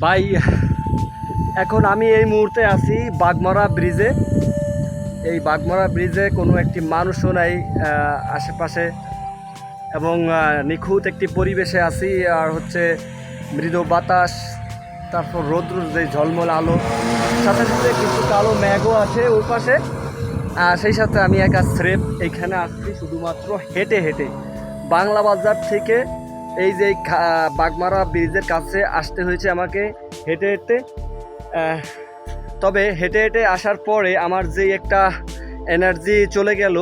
ভাই এখন আমি এই মুহূর্তে আছি বাগমারা ব্রিজে। এই বাগমারা ব্রিজে কোনো একটি মানুষও নাই আশেপাশে, এবং নিখুঁত একটি পরিবেশে আছি। আর হচ্ছে মৃদু বাতাস, তারপর রৌদ্র যে ঝলমল আলো, সাথে সাথে কিছু কালো মেঘও আছে ওই পাশে। সেই সাথে আমি একা স্রেফ এইখানে আসছি শুধুমাত্র হেঁটে হেঁটে। বাংলা বাজার থেকে এই যে বাগমারা ব্রিজের কাছে আসতে হয়েছে আমাকে হেঁটে হেঁটে। তবে হেঁটে হেঁটে আসার পরে আমার যে একটা এনার্জি চলে গেল,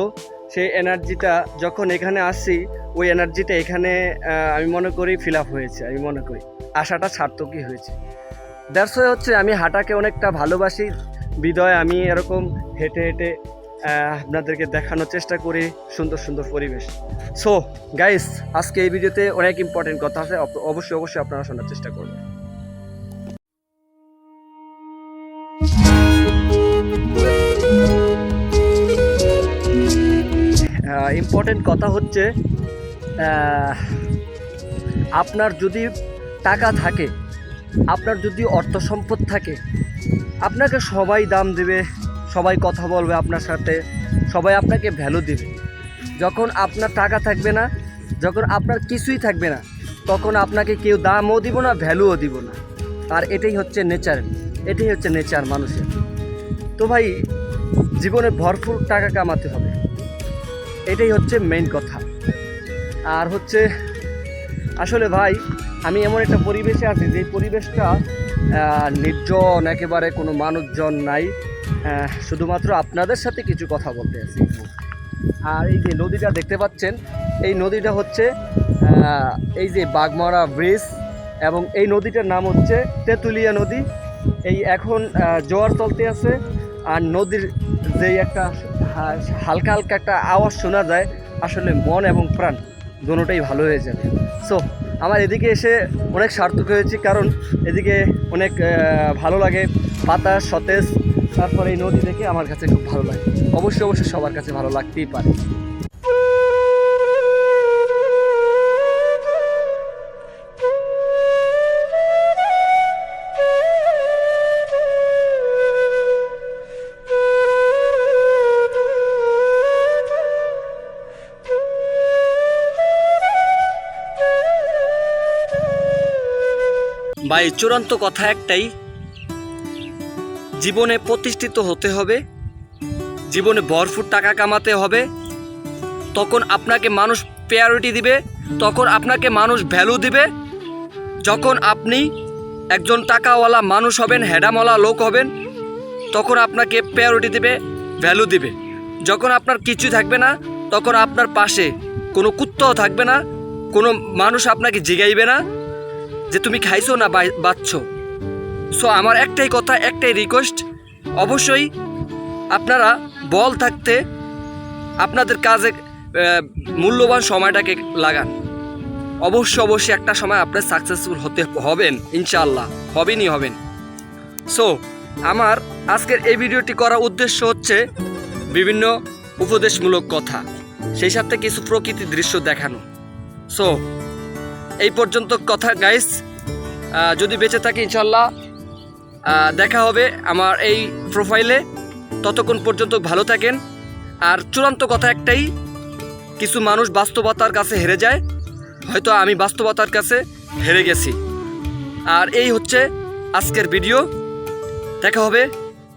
সেই এনার্জিটা যখন এখানে আসি ওই এনার্জিটা এখানে আমি মনে করি ফিল আপ হয়েছে। আমি মনে করি আশাটা সার্থকই হয়েছে। দ্যাটস ওয়াই হচ্ছে আমি হাঁটাকে অনেকটা ভালোবাসি বিদয় আমি এরকম হেঁটে হেঁটে আপনাদেরকে দেখানোর চেষ্টা করি সুন্দর সুন্দর পরিবেশ। সো গাইস, আজকে এই ভিডিওতে অনেক ইম্পর্টেন্ট কথা আছে, অবশ্যই আপনারা শোনার চেষ্টা করবেন। ইম্পর্টেন্ট কথা হচ্ছে, আপনার যদি টাকা থাকে, আপনার যদি অর্থ সম্পদ থাকে, আপনাকে সবাই দাম দেবে, সবাই কথা বলবে আপনার সাথে, সবাই আপনাকে ভ্যালু দেবে। যখন আপনার টাকা থাকবে না, যখন আপনার কিছুই থাকবে না, তখন আপনাকে কেউ দামও দিব না, ভ্যালুও দিব না। আর এটাই হচ্ছে নেচার মানুষের। তো ভাই, জীবনে ভরপুর টাকা কামাতে হবে, এটাই হচ্ছে মেইন কথা। আর হচ্ছে আসলে ভাই, আমি এমন একটা পরিবেশে আছি যে পরিবেশটা নির্জন, একেবারে কোনো মানুষজন নাই, শুধুমাত্র আপনাদের সাথে কিছু কথা বলতে আছি। আর এই যে নদীটা দেখতে পাচ্ছেন, এই নদীটা হচ্ছে এই যে বাগমারা ব্রিজ, এবং এই নদীটার নাম হচ্ছে তেঁতুলিয়া নদী। এই এখন জোয়ার চলতে আছে, আর নদীর যেই একটা হালকা হালকা একটা আওয়াজ শোনা যায়, আসলে মন এবং প্রাণ দুটোটাই ভালো হয়ে যাবে। সো আমার এদিকে এসে অনেক সার্থক হয়েছে, কারণ এদিকে অনেক ভালো লাগে, বাতাস সতেজ, তারপরে এই নদী দেখে আমার কাছে খুব ভালো লাগে। অবশ্যই সবার কাছে ভালো লাগতেই পারে। ভাই, চূড়ান্ত কথা একটাই, জীবনে প্রতিষ্ঠিত হতে হবে, জীবনে ভরপুর টাকা কামাতে হবে, তখন আপনাকে মানুষ প্রায়োরিটি দিবে, তখন আপনাকে মানুষ ভ্যালু দিবে। যখন আপনি একজন টাকাওয়ালা মানুষ হবেন, হেডামওয়ালা লোক হবেন, তখন আপনাকে প্রায়োরিটি দিবে, ভ্যালু দিবে। যখন আপনার কিছু থাকবে না, তখন আপনার পাশে কোনো কুত্তাও থাকবে না, কোনো মানুষ আপনাকে জিগাইবে না যে তুমি খাইছো না বাচ্চ। সো আমার একটাই কথা, একটাই রিকোয়েস্ট, অবশ্যই আপনারা বল থাকতে আপনাদের কাজে মূল্যবান সময়টাকে লাগান। অবশ্যই একটা সময় আপনি সাকসেসফুল হতে হবেন, ইনশাআল্লাহ হবেন। সো আমার আজকের এই ভিডিওটি করার উদ্দেশ্য হচ্ছে বিভিন্ন উপদেশমূলক কথা, সেই সাথে কিছু প্রকৃতির দৃশ্য দেখানো। সো এই পর্যন্ত কথা গাইস, যদি বেঁচে থাকি ইনশাল্লাহ দেখা হবে আমার এই প্রোফাইলে। ততক্ষণ পর্যন্ত ভালো থাকেন। আর চূড়ান্ত কথা একটাই, কিছু মানুষ বাস্তবতার কাছে হেরে যায়, হয়তো আমি বাস্তবতার কাছে হেরে গেছি। আর এই হচ্ছে আজকের ভিডিও, দেখা হবে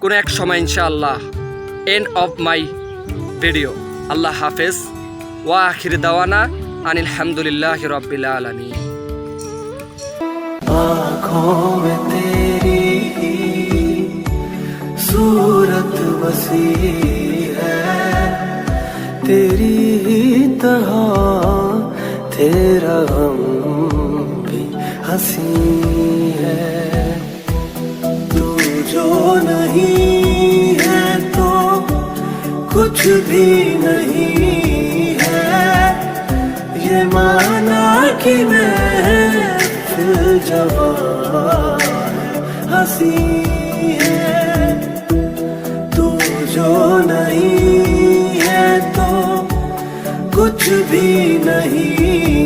কোনো এক সময় ইনশাআল্লাহ। End of my video. আল্লাহ হাফেজ, ওয়া আখির দাওয়ানা अनिल हम्दुलिल्लाहि रब्बिल आलमीन। आँखों में तेरी सूरत बसी है, तेरी ही तरह तेरा गम भी हंसी है। तू जो नहीं है तो कुछ भी नहीं है, ये माना कि मैं फिर जवान हंसी है। तू जो नहीं है तो कुछ भी नहीं